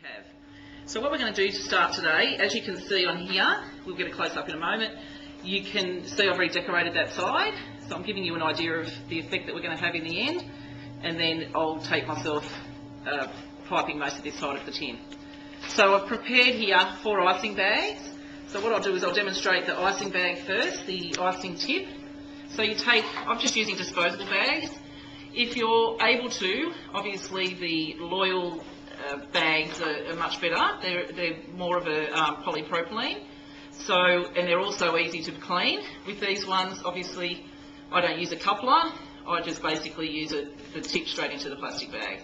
have. So what we're going to do to start today, as you can see on here, we'll get a close-up in a moment, you can see I've redecorated that side, so I'm giving you an idea of the effect that we're going to have in the end, and then I'll take myself piping most of this side of the tin. So I've prepared here 4 icing bags. So what I'll do is I'll demonstrate the icing bag first, the icing tip. So you take, I'm just using disposable bags. If you're able to, obviously the loyal bags are much better. They're more of a polypropylene. So, and they're also easy to clean. With these ones, obviously, I don't use a coupler. I just basically use the tip straight into the plastic bag.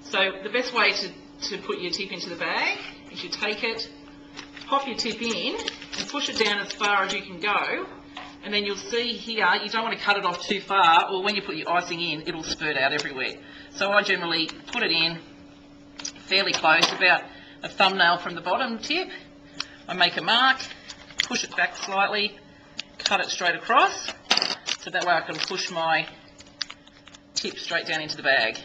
So the best way to put your tip into the bag is you take it, pop your tip in, and push it down as far as you can go. And then you'll see here, you don't want to cut it off too far, or when you put your icing in, it'll spurt out everywhere. So I generally put it in fairly close, about a thumbnail from the bottom tip. I make a mark, push it back slightly, cut it straight across, so that way I can push my tip straight down into the bag.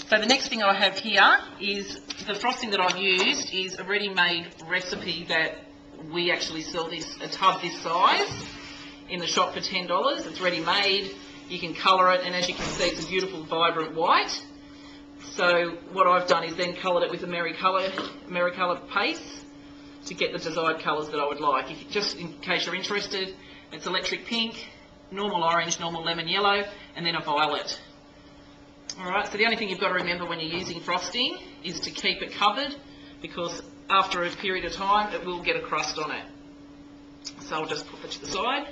So the next thing I have here is the frosting that I've used is a ready-made recipe that we actually sell a tub this size in the shop for $10. It's ready-made, you can colour it, and as you can see it's a beautiful vibrant white. So what I've done is then coloured it with a Americolour paste to get the desired colours that I would like. Just in case you're interested, it's electric pink, normal orange, normal lemon yellow, and then a violet. Alright, so the only thing you've got to remember when you're using frosting is to keep it covered, because after a period of time it will get a crust on it. So I'll just put it to the side.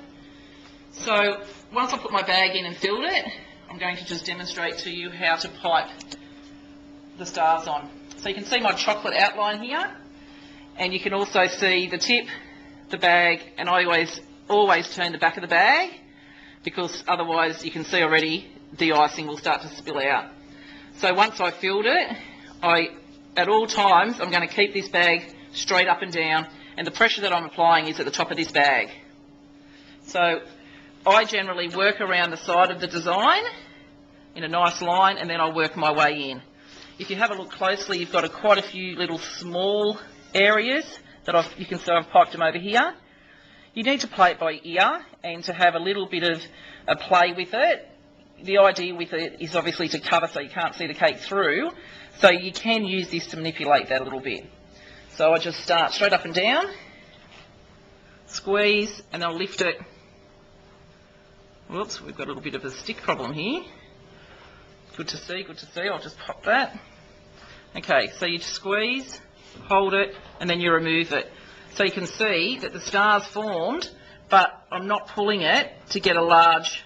So once I put my bag in and filled it, I'm going to just demonstrate to you how to pipe the stars on. So you can see my chocolate outline here, and you can also see the tip, the bag, and I always turn the back of the bag, because otherwise you can see already the icing will start to spill out. So once I've filled it, at all times I'm going to keep this bag straight up and down, and the pressure that I'm applying is at the top of this bag. So I generally work around the side of the design in a nice line, and then I'll work my way in. If you have a look closely, you've got quite a few little small areas that you can see I've piped them over here. You need to play it by ear and to have a little bit of a play with it. The idea with it is obviously to cover so you can't see the cake through, so you can use this to manipulate that a little bit. So I just start straight up and down, squeeze, and I'll lift it. Whoops, we've got a little bit of a stick problem here. Good to see, good to see. I'll just pop that. Okay, so you squeeze, hold it, and then you remove it. So you can see that the star's formed, but I'm not pulling it to get a large,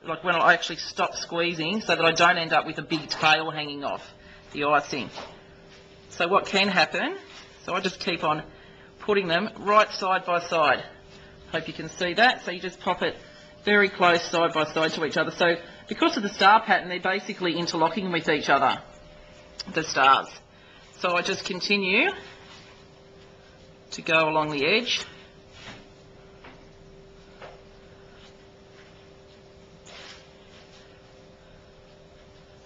like when I actually stop squeezing, so that I don't end up with a big tail hanging off the icing. So what can happen, so I just keep on putting them right side by side. Hope you can see that. So you just pop it very close side by side to each other. So because of the star pattern, they're basically interlocking with each other, the stars. So I just continue to go along the edge.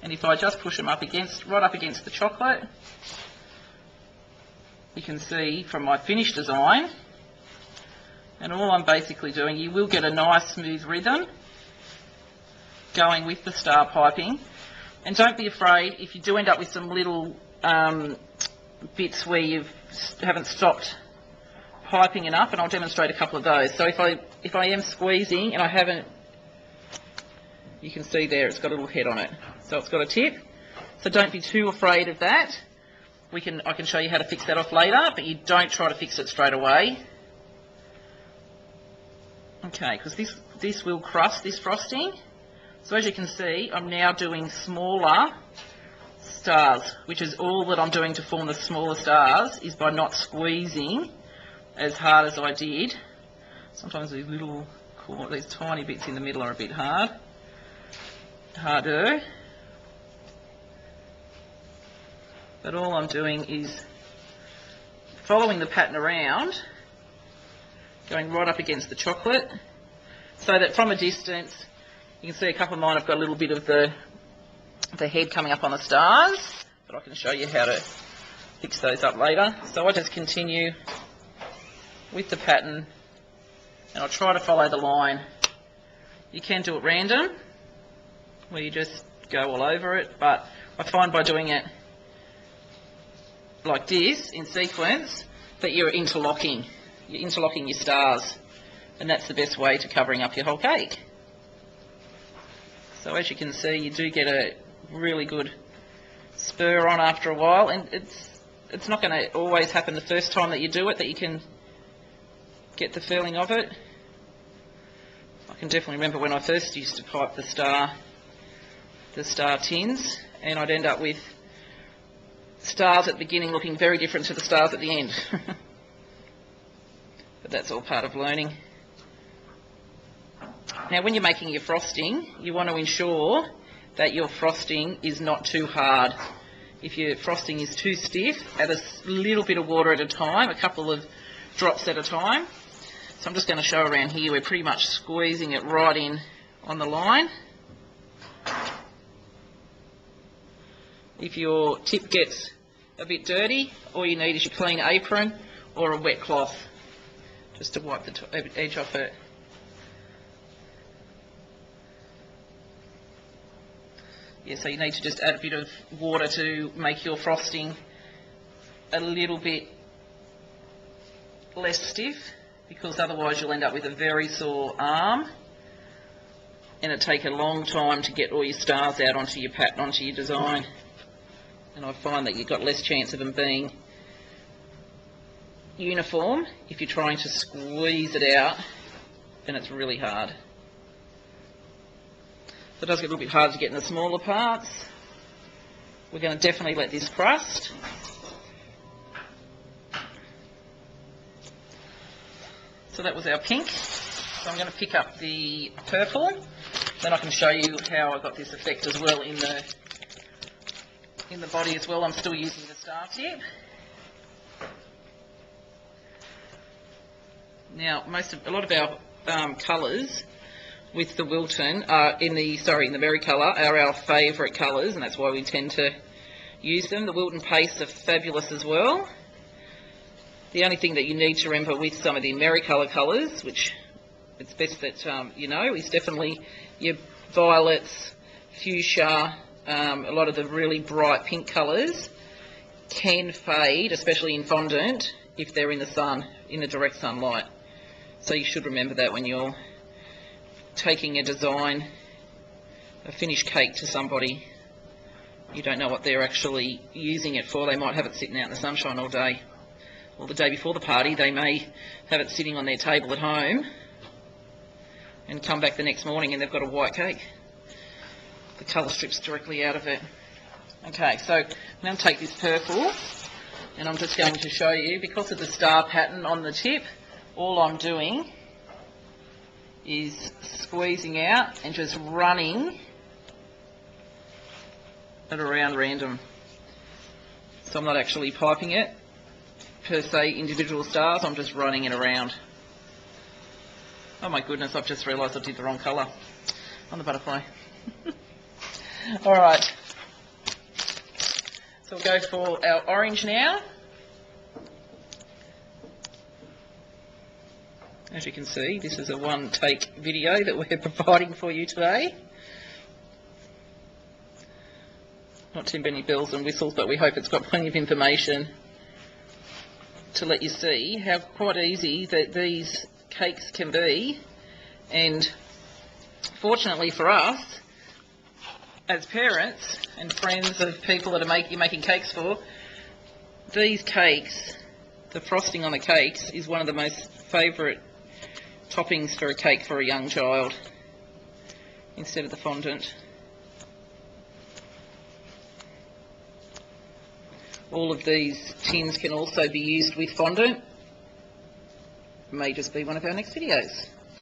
And if I just push them up right up against the chocolate, you can see from my finished design, and all I'm basically doing, you will get a nice smooth rhythm going with the star piping. And don't be afraid if you do end up with some little bits where you haven't stopped piping enough, and I'll demonstrate a couple of those. So if I am squeezing and I haven't, you can see there it's got a little head on it, so it's got a tip. So don't be too afraid of that. I can show you how to fix that off later, but you don't try to fix it straight away. Okay, because this will crust this frosting. So as you can see, I'm now doing smaller stars, which is all that I'm doing to form the smaller stars, is by not squeezing as hard as I did. Sometimes these tiny bits in the middle are a bit harder. But all I'm doing is following the pattern around, going right up against the chocolate, so that from a distance, you can see a couple of mine, I've got a little bit of the head coming up on the stars, but I can show you how to fix those up later. So I just continue with the pattern and I'll try to follow the line. You can do it random, where you just go all over it, but I find by doing it like this in sequence that you're interlocking your stars, and that's the best way to covering up your whole cake. So as you can see, you do get a really good spur on after a while, and it's not going to always happen the first time that you do it that you can get the feeling of it. I can definitely remember when I first used to pipe the star tins, and I'd end up with stars at the beginning looking very different to the stars at the end. But that's all part of learning. Now when you're making your frosting, you want to ensure that your frosting is not too hard. If your frosting is too stiff, add a little bit of water at a time, a couple of drops at a time. So I'm just going to show around here, we're pretty much squeezing it right in on the line. If your tip gets a bit dirty, all you need is your clean apron or a wet cloth just to wipe the edge off it. Yeah, so you need to just add a bit of water to make your frosting a little bit less stiff, because otherwise you'll end up with a very sore arm and it'll take a long time to get all your stars out onto your pattern, onto your design. And I find that you've got less chance of them being uniform if you're trying to squeeze it out, then it's really hard. So it does get a little bit harder to get in the smaller parts. We're going to definitely let this crust. So that was our pink. So I'm going to pick up the purple. Then I can show you how I got this effect as well in the body as well. I'm still using the star tip. Now a lot of our colours with the Wilton are in the berry colour are our favourite colours, and that's why we tend to use them. The Wilton pastes are fabulous as well. The only thing that you need to remember with some of the AmeriColour colours, which it's best that you know, is definitely your violets, fuchsia, a lot of the really bright pink colours can fade, especially in fondant, if they're in the sun, in the direct sunlight. So you should remember that when you're taking a design, a finished cake to somebody. You don't know what they're actually using it for. They might have it sitting out in the sunshine all day. Or the day before the party, they may have it sitting on their table at home and come back the next morning and they've got a white cake. The colour strips directly out of it. Okay, so I'm going to take this purple and I'm just going to show you, because of the star pattern on the tip, all I'm doing is squeezing out and just running it around random. So I'm not actually piping it per se individual stars, I'm just running it around. Oh my goodness, I've just realised I did the wrong colour on the butterfly. Alright, so we'll go for our orange now. As you can see, this is a one-take video that we're providing for you today. Not too many bells and whistles, but we hope it's got plenty of information to let you see how quite easy that these cakes can be. And fortunately for us, as parents and friends of people that you're making cakes for, these cakes, the frosting on the cakes, is one of the most favourite toppings for a cake for a young child instead of the fondant. All of these tins can also be used with fondant. May just be one of our next videos.